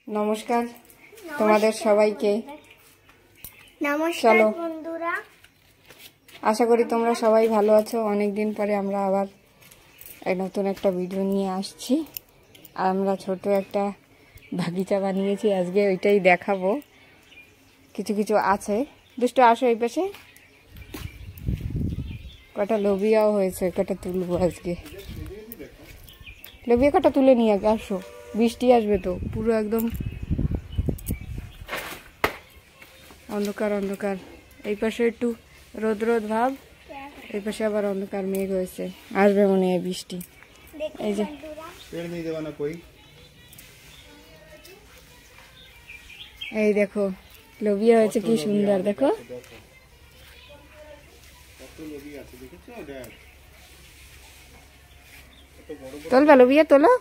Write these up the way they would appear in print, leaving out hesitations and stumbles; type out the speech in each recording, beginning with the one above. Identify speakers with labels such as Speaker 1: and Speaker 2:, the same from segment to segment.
Speaker 1: নমস্কার তোমাদের সবাইকে।
Speaker 2: নমস্কার বন্ধুরা,
Speaker 1: আশা করি তোমরা সবাই ভালো আছো। অনেকদিন পরে আমরা আবার নতুন একটা ভিডিও নিয়ে আসছি। আর আমরা ছোট একটা বাগিচা বানিয়েছি, আজকে ওইটাই দেখাবো। কিছু কিছু আছে। দুষ্টু আসো এই পাশে। কটা লোবিয়াও হয়েছে, কটা তুলবো আজকে। লোবিয়া কটা তুলে নিয়ে আগে আসো, বৃষ্টি আসবে তো। পুরো একদম অন্ধকার অন্ধকার। এই পাশে একটু রোদ রোদ ভাব, এই পাশে আবার অন্ধকার মেঘ হয়েছে, আসবে মনে হয় বৃষ্টি। এই যে এই দেখো লোবিয়া হয়েছে, কি সুন্দর দেখো। তোলবা লোবিয়া, তোলো।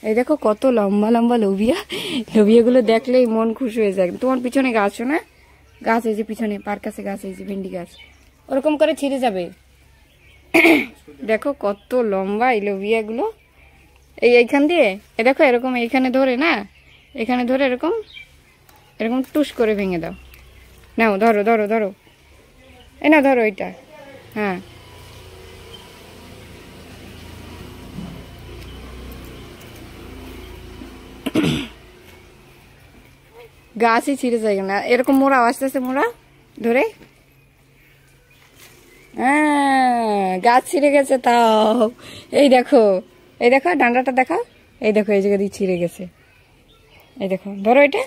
Speaker 1: এই দেখো কত লম্বা লম্বা লোবিয়া। লোবিয়াগুলো দেখলেই মন খুশি হয়ে যায়। তোমার পিছনে গাছ না, গাছ এই যে পিছনে পার কাছে গাছ, এই যে ভেন্ডি গাছ, ওরকম করে ছিঁড়ে যাবে। দেখো কত লম্বা এই লোবিয়াগুলো। এইখান দিয়ে এ দেখো এরকম, এইখানে ধরে না, এখানে ধরে এরকম এরকম টুস করে ভেঙে দাও। নাও ধরো ধরো ধরো, এই না ধরো এটা। হ্যাঁ গাছই ছিঁড়ে যায় না, এরকম মোড়া আস্তে আস্তে মোড়া ধরে। হ্যাঁ গাছ ছিঁড়ে গেছে তাও। এই দেখো, এই দেখো ডান্ডাটা দেখা, এই দেখো এই জায়গা দিয়ে ছিঁড়ে গেছে। এই দেখো ধরো এটা,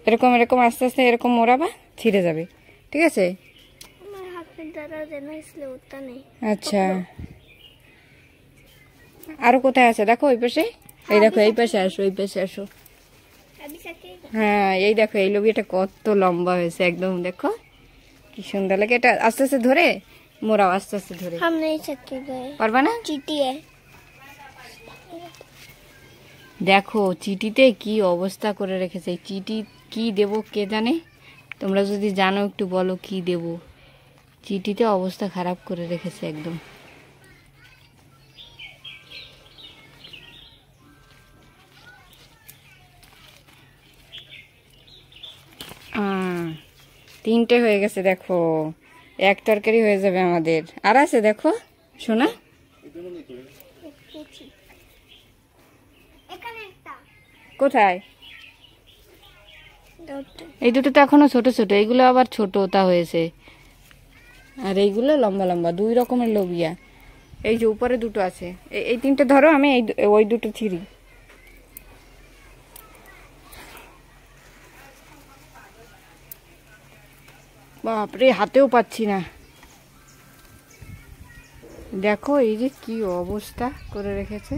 Speaker 1: এরকম এরকম আস্তে আস্তে এরকম মোড়াবা, ছিঁড়ে যাবে। ঠিক আছে। আচ্ছা আরো কোথায় আছে দেখো, ওই পাশে। এই দেখো এই পাশে আসো, এই পাশে আসো। হ্যাঁ এই দেখো এই লোবিয়াটা কত লম্বা হয়েছে একদম, দেখো কি সুন্দর লাগে। এটা আস্তে আস্তে ধরে মোড়াও, আস্তে আস্তে ধরে। পারবা না? দেখো চিটিতে কি অবস্থা করে রেখেছে। চিটি কি দেব কে জানে, তোমরা যদি জানো একটু বলো কি দেব। চিটিতে অবস্থা খারাপ করে রেখেছে একদম। তিনটে হয়ে গেছে দেখো, এক তরকারি হয়ে যাবে আমাদের। আর আছে দেখো শোনা, কোথায়? এই দুটো তো এখনো ছোট ছোট, এইগুলো আবার ছোট তা হয়েছে। আর এইগুলো লম্বা লম্বা, দুই রকমের লোবিয়া। এই যে উপরে দুটো আছে, এই তিনটে ধরো, আমি ওই দুটো ছিঁড়ি। বাপরে হাতেও পাচ্ছি না। দেখো এই যে কি অবস্থা করে রেখেছে,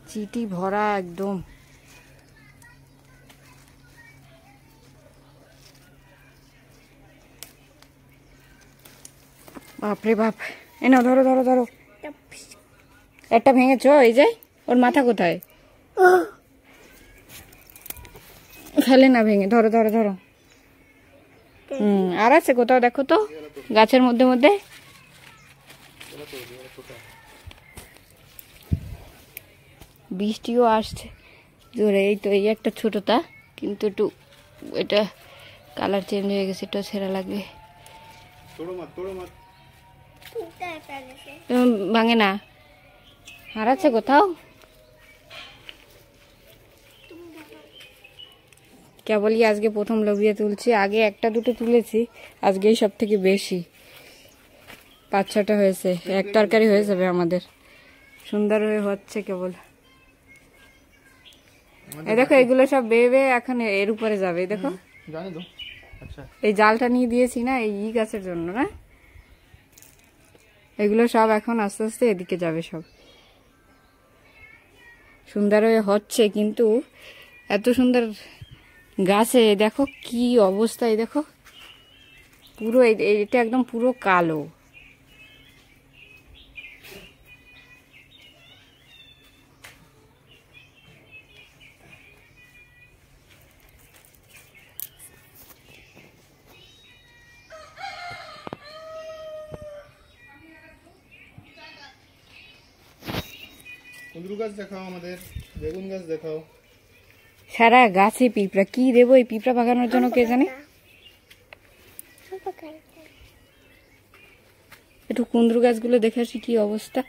Speaker 1: চিটি ভরা একদম। বাপরে বাপ। এ না ধরো ধরো ধরো, একটা ভেঙেছো। এই যে ওর মাথা কোথায়, ফেলে না ভেঙে, ধরো ধরো ধরো। আর আছে কোথাও দেখো তো, গাছের মধ্যে মধ্যে। বৃষ্টিও আসছে জোরে। এই তো এই একটা ছোটটা, কিন্তু একটু এটা কালার চেঞ্জ হয়ে গেছে, একটু ছেঁড়া লাগবে। ভাঙে না। আর আছে কোথাও? কেবলই আজকে প্রথম লোবিয়া তুলছি, আগে একটা দুটো তুলেছি, আজকেই সব থেকে বেশি। 5-6টা হয়েছে, এক তরকারি হয়ে যাবে আমাদের। সুন্দর হয়ে হচ্ছে কেবল। এই দেখো এগুলো সব বেয়ে বেয়ে এখন এর উপরে যাবে। দেখো এই জালটা নিয়ে দিয়েছি না এই গাছের জন্য না, এগুলো সব এখন আস্তে আস্তে এদিকে যাবে সব। সুন্দর হয়ে হচ্ছে, কিন্তু এত সুন্দর গাছে দেখো কি অবস্থা। এই দেখো পুরো এটা একদম পুরো কালো।
Speaker 2: কুঁদরু গাছ দেখাও, আমাদের বেগুন গাছ দেখাও।
Speaker 1: সারা গাছে পিঁপড়া, কি দেবো এই পিঁপড়া ভাগানোর জন্য কে জানে। একটু কুঁদরু গাছগুলো দেখে আসি কি অবস্থা।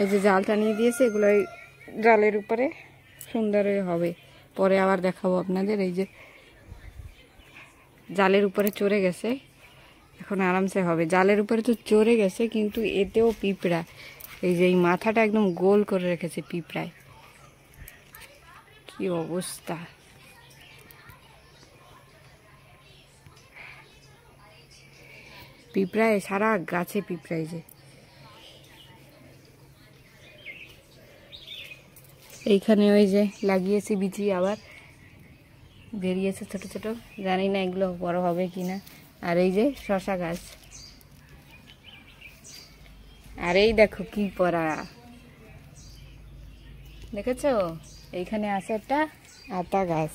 Speaker 1: এই যে জালটা নিয়ে দিয়েছে, এগুলো জালের উপরে সুন্দর হবে, পরে আবার দেখাবো আপনাদের। এই যে জালের উপরে চড়ে গেছে, এখন আরামসে হবে। জালের উপরে তো চড়ে গেছে, কিন্তু এতেও পিঁপড়া। এই যে এই মাথাটা একদম গোল করে রেখেছে পিঁপড়ায়, কি অবস্থা। পিঁপড়ায় সারা গাছে পিঁপড়ায়। যে এইখানে ওই যে লাগিয়েছি বিচি, আবার বেরিয়েছে ছোট ছোট, জানি না এগুলো বড় হবে কিনা। আর এই যে শশা গাছ, আর এই দেখো কি পড়া, দেখেছো? এইখানে আছে একটা আতা গাছ।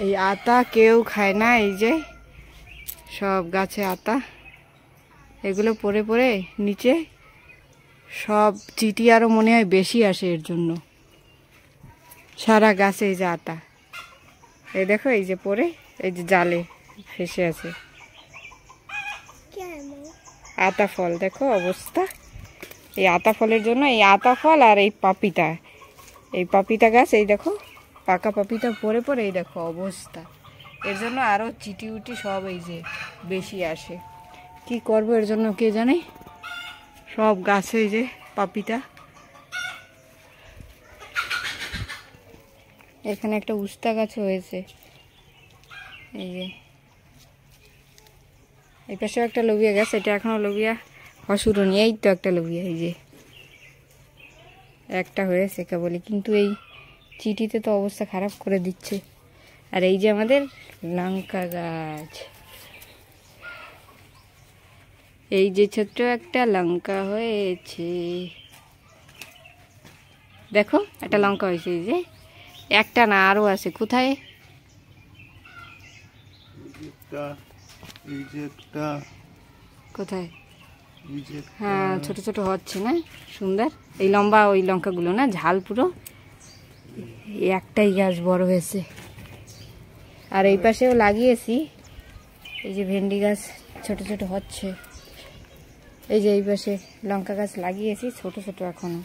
Speaker 1: এই আতা কেউ খায় না, এই যে সব গাছে আতা, এগুলো পড়ে পড়ে নিচে সব চিটি আরো মনে হয় বেশি আসে, এর জন্য সারা গাছে এই যে আতা। এই দেখো এই যে পড়ে, এই যে জালে ফেসে আছে আতা ফল, দেখো অবস্থা। এই আতা ফলের জন্য, এই আতা ফল আর এই পাপিতা, এই পাপিতা গাছ, এই দেখো পাকা পাপিতা পড়ে পড়ে এই দেখো অবস্থা। এর জন্য আরো চিটি উটি সব এই যে বেশি আসে। কি করবো এর জন্য কে জানে। সব গাছে এই যে পাপিতা। এখানে একটা উস্তা গাছ হয়েছে, এই যে এই পাশেও একটা লবিয়া গাছ, এটা এখনো লবিয়া হসুরনি। এই তো একটা লবিয়া, এই যে একটা হয়েছে কেবলই, কিন্তু এই চিটিতে তো অবস্থা খারাপ করে দিচ্ছে। আর এই যে আমাদের লঙ্কা গাছ, এই যে ছোট্ট একটা লঙ্কা হয়েছে, দেখো একটা লঙ্কা হয়েছে। এই যে একটা না, আরো আছে। কোথায়? কোথায়? হ্যাঁ, ছোট ছোট হচ্ছে না, সুন্দর। এই লম্বা ওই লঙ্কাগুলো না, ঝাল পুরো। একটাই গাছ বড় হয়েছে। আর এই পাশেও লাগিয়েছি, এই যে ভেন্ডি গাছ ছোট ছোট হচ্ছে। এই যে এই পাশে লঙ্কা গাছ লাগিয়েছি, ছোট ছোট এখনো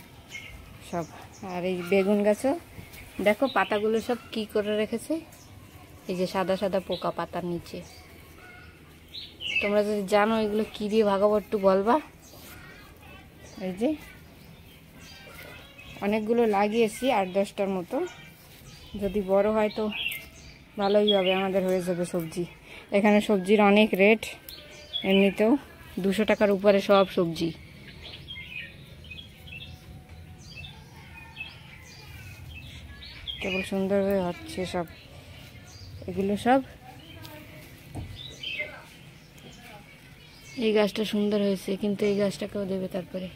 Speaker 1: সব। আর এই বেগুন গাছও দেখো পাতাগুলো সব কি করে রেখেছে, এই যে সাদা সাদা পোকা পাতার নিচে। তোমরা যদি জানো এগুলো কি দিয়ে ভাগাবো একটু বলবা। এই যে অনেকগুলো লাগিয়েছি, 8-10টার মতো। যদি বড় হয় তো ভালোই হবে, আমাদের হয়ে যাবে সবজি। এখানে সবজির অনেক রেট, এমনিতেও 200 টাকার উপরে সব সবজি। কেবল সুন্দরভাবে হচ্ছে সব, এগুলো সব। এই গাছটা সুন্দর হয়েছে, কিন্তু এই গাছটাকেও দেবে তারপরে।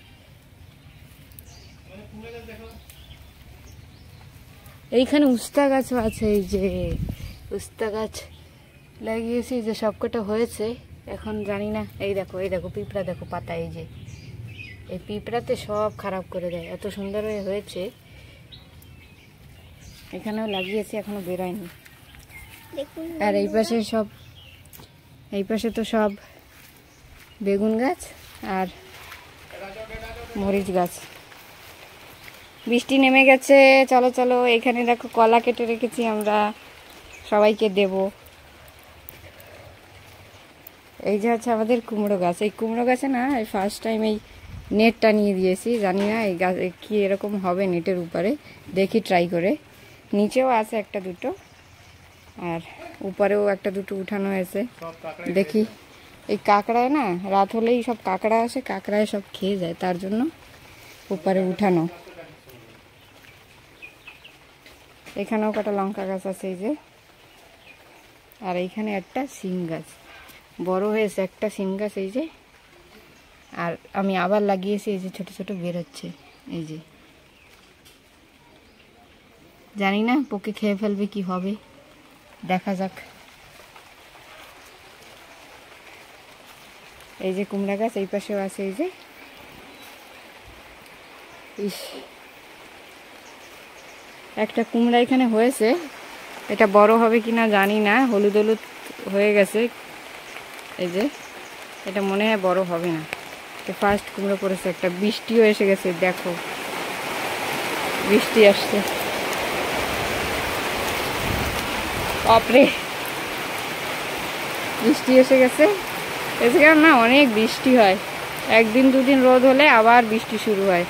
Speaker 1: এইখানে উস্তা গাছও আছে, এই যে উস্তা গাছ লাগিয়েছি, যে সবকটা হয়েছে। এখন জানি না, এই দেখো এই দেখো পিঁপড়া, দেখো পাতা, এই যে এই পিঁপড়াতে সব খারাপ করে দেয়। এত সুন্দর হয়েছে, এখানেও লাগিয়েছি, এখনো বেরোয়নি। আর এই পাশে সব, এই পাশে তো সব বেগুন গাছ আর মরিচ গাছ। বৃষ্টি নেমে গেছে, চলো চলো। এখানে দেখো কলা কেটে রেখেছি আমরা, সবাইকে দেব। এই যে হচ্ছে আমাদের কুমড়ো গাছ। এই কুমড়ো গাছে না, এই ফার্স্ট টাইম এই নেট টানিয়ে দিয়েছি। জানি না এই গাছ কি এরকম হবে নেটের উপরে, দেখি ট্রাই করে। নিচেও আছে একটা দুটো, আর উপরেও একটা দুটো উঠানো হয়েছে, দেখি। এই কাঁকড়ায় না, রাত হলেই সব কাঁকড়া আসে, কাঁকড়ায় সব খেয়ে যায়, তার জন্য উপরে উঠানো। এখানেও কটা লঙ্কা গাছ আছে, এই যে। আর এইখানে একটা শিম গাছ বড় হয়েছে, একটা শিম গাছ, এই যে। আর আমি আবার লাগিয়েছি, এই যে ছোট ছোট বের হচ্ছে, এই যে। জানি না পোকে খেয়ে ফেলবে কি হবে, দেখা যাক। এই যে কুমড়া গাছ, এই পাশেও আছে। এই যে ইস, একটা কুমড়া এখানে হয়েছে, এটা বড় হবে কিনা জানি না, হলুদ হলুদ হয়ে গেছে। এই যে এটা মনে হয় বড় হবে না। ফার্স্ট কুমড়ো পড়েছে একটা, বৃষ্টিও এসে গেছে, দেখো বৃষ্টি আসছে। বাপরে, বৃষ্টি এসে গেছে। এখানে না অনেক বৃষ্টি হয়, একদিন দুদিন রোদ হলে আবার বৃষ্টি শুরু হয়।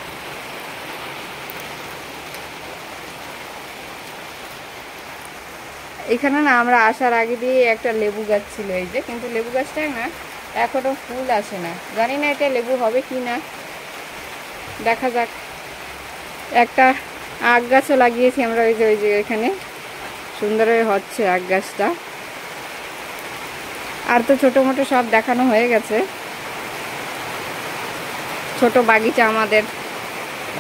Speaker 1: এখানে না আমরা আসার আগে দিয়ে একটা লেবু গাছ ছিল, এই যে, কিন্তু লেবু গাছটায় না এখনো ফুল আসে না, জানি না এটা লেবু হবে কি না, দেখা যাক। একটা আখ গাছও লাগিয়েছি আমরা, ওই যে এখানে সুন্দর হচ্ছে আখ গাছটা। আর তো ছোটো মোটো সব দেখানো হয়ে গেছে, ছোট বাগিচা আমাদের।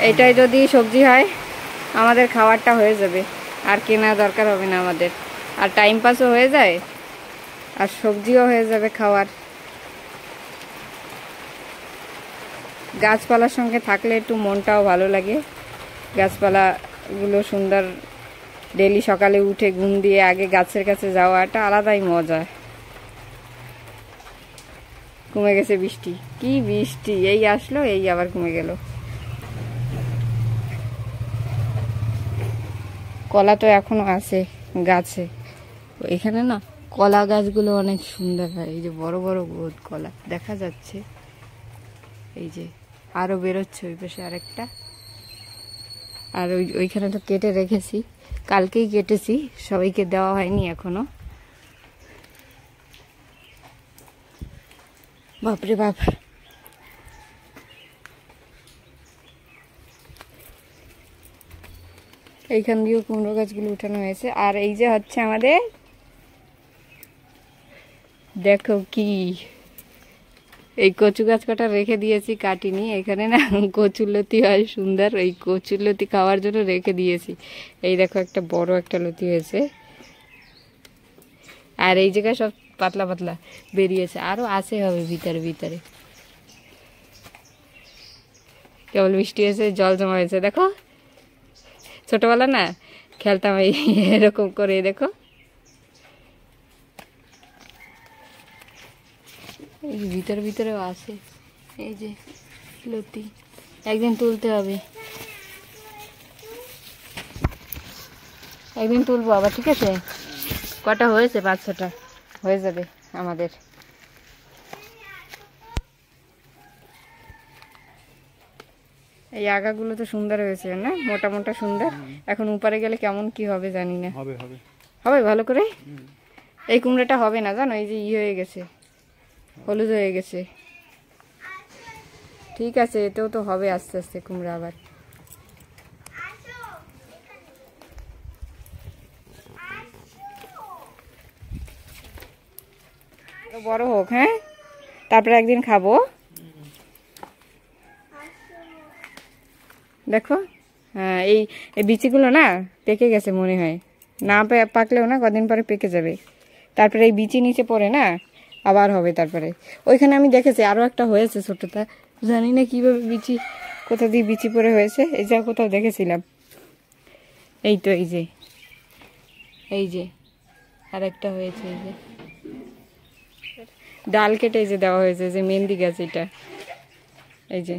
Speaker 1: এইটাই যদি সবজি হয় আমাদের খাবারটা হয়ে যাবে, আর কেনা দরকার হবে না আমাদের, আর টাইম পাসও হয়ে যায় আর সবজিও হয়ে যাবে খাওয়ার। গাছপালার সঙ্গে থাকলে একটু মনটাও ভালো লাগে, গাছপালাগুলো সুন্দর। ডেলি সকালে উঠে ঘুম দিয়ে আগে গাছের কাছে যাওয়া একটা আলাদাই মজা। কমে গেছে বৃষ্টি, কি বৃষ্টি, এই আসলো এই আবার কমে গেল। কলা তো এখনো আছে গাছে, এখানে না কলা গাছগুলো অনেক সুন্দর হয়। এই যে বড় বড় গোদ কলা দেখা যাচ্ছে, এই যে আরো বেরোচ্ছে ওই পাশে আরেকটা। আর ওইখানে তো কেটে রেখেছি, কালকেই কেটেছি, সবাইকে দেওয়া হয়নি এখনো। বাপরে বাপ, এইখান দিয়েও কুমড়ো গাছগুলো উঠানো হয়েছে। আর এই যে হচ্ছে আমাদের, দেখো কি, এই কচু গাছ কটা রেখে দিয়েছি, কাটিনি। এখানে না কচুরলতি হয় সুন্দর, ওই কচুরলতি খাওয়ার জন্য রেখে দিয়েছি। এই দেখো একটা বড় একটা লতি হয়েছে, আর এই জায়গায় সব পাতলা পাতলা বেরিয়েছে, আরো আছে হবে ভিতরে ভিতরে। কেবল বৃষ্টি হয়েছে, জল জমা হয়েছে, দেখো ছোটবেলা না খেলতাম এই এরকম করে, দেখো এই ভিতরে ভিতরেও আছে। এই যে লতি, একদিন তুলতে হবে, একদিন তুলবো আবার, ঠিক আছে? কটা হয়েছে? 5-6টা হয়ে যাবে আমাদের। এই আগাগুলো তো সুন্দর হয়েছে না, মোটা মোটা সুন্দর। এখন উপরে গেলে কেমন কি হবে জানি না,
Speaker 2: হবে হবে
Speaker 1: হবে ভালো করে। এই কুমড়োটা হবে না জানো, এই যে হয়ে গেছে, হলুদ হয়ে গেছে। ঠিক আছে, এতেও তো হবে আস্তে আস্তে কুমড়া আবার। বড় হোক, হ্যাঁ, তারপরে একদিন খাবো। দেখো, হ্যাঁ, এই বিচিগুলো না পেকে গেছে মনে হয়, না পাকলেও না কদিন পরে পেকে যাবে। তারপরে এই বিচি নিচে পড়ে না, আবার হবে। তারপরে ওইখানে আমি দেখেছি আরও একটা হয়েছে ছোটটা, জানি না কীভাবে বিচি, কোথা দিয়ে বিচি পড়ে হয়েছে, এই যা কোথাও দেখেছিলাম। এই তো এই যে আর একটা হয়েছে, এই যে ডাল কেটে এই যে দেওয়া হয়েছে, যে মেহেন্দি গাছ এটা। এই যে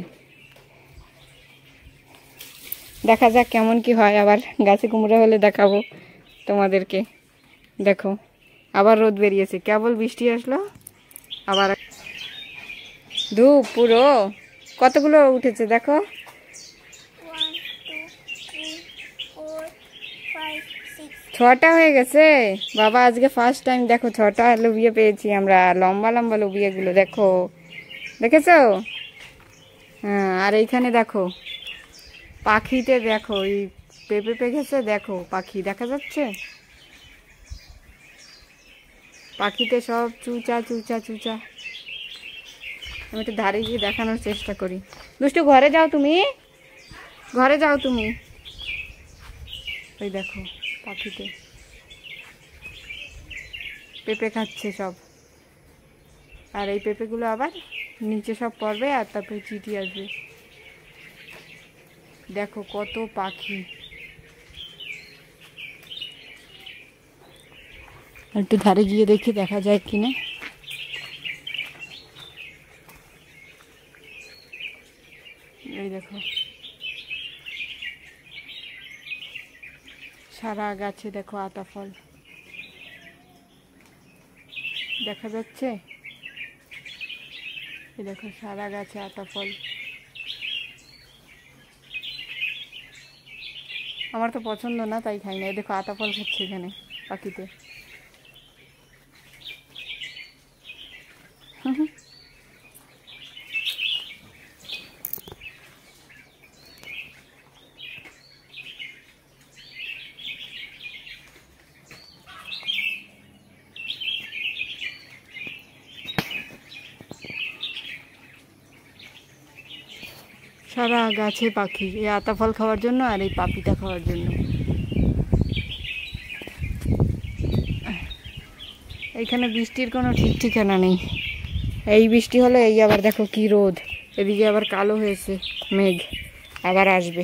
Speaker 1: দেখা যাক কেমন কি হয়, আবার গাছে কুমড়ো হলে দেখাবো তোমাদেরকে। দেখো আবার রোদ বেরিয়েছে, কেবল বৃষ্টি আসলো আবার ধূপ পুরো। কতগুলো উঠেছে দেখো,
Speaker 3: 1 2 3 4 5 6।
Speaker 1: 6টা হয়ে গেছে বাবা, আজকে ফার্স্ট টাইম দেখো 6টা লোবিয়া পেয়েছি আমরা, লম্বা লম্বা লোবিয়াগুলো দেখো, দেখেছো? হ্যাঁ, আর এইখানে দেখো পাখিতে, দেখো এই পেঁপে পেকেছে, দেখো পাখি দেখা যাচ্ছে, পাখিতে সব চুচা চুচা চুচা। আমি একটু ধারে গিয়ে দেখানোর চেষ্টা করি। দুষ্টু ঘরে যাও তুমি, ঘরে যাও তুমি। ওই দেখো পাখিতে পেঁপে খাচ্ছে সব, আর এই পেঁপেগুলো আবার নিচে সব পড়বে আর তারপরে চিটি আসবে। দেখো কত পাখি। একটু ধারে গিয়ে দেখি দেখা যায় কিনা। এই দেখো সারা গাছে দেখো আতা ফল দেখা যাচ্ছে। এই দেখো সারা গাছে আতা ফল। আমার তো পছন্দ না তাই খাই না। এই দেখো আতা ফল খাচ্ছে এখানে পাখিতে। সারা গাছে পাখি, এই আতা ফল খাওয়ার জন্য আর এই পাপিতা খাওয়ার জন্য। এইখানে বৃষ্টির কোনো ঠিক ঠিকানা নেই। এই বৃষ্টি হলে এই আবার দেখো কি রোদ, এদিকে আবার কালো হয়েছে মেঘ, আবার আসবে।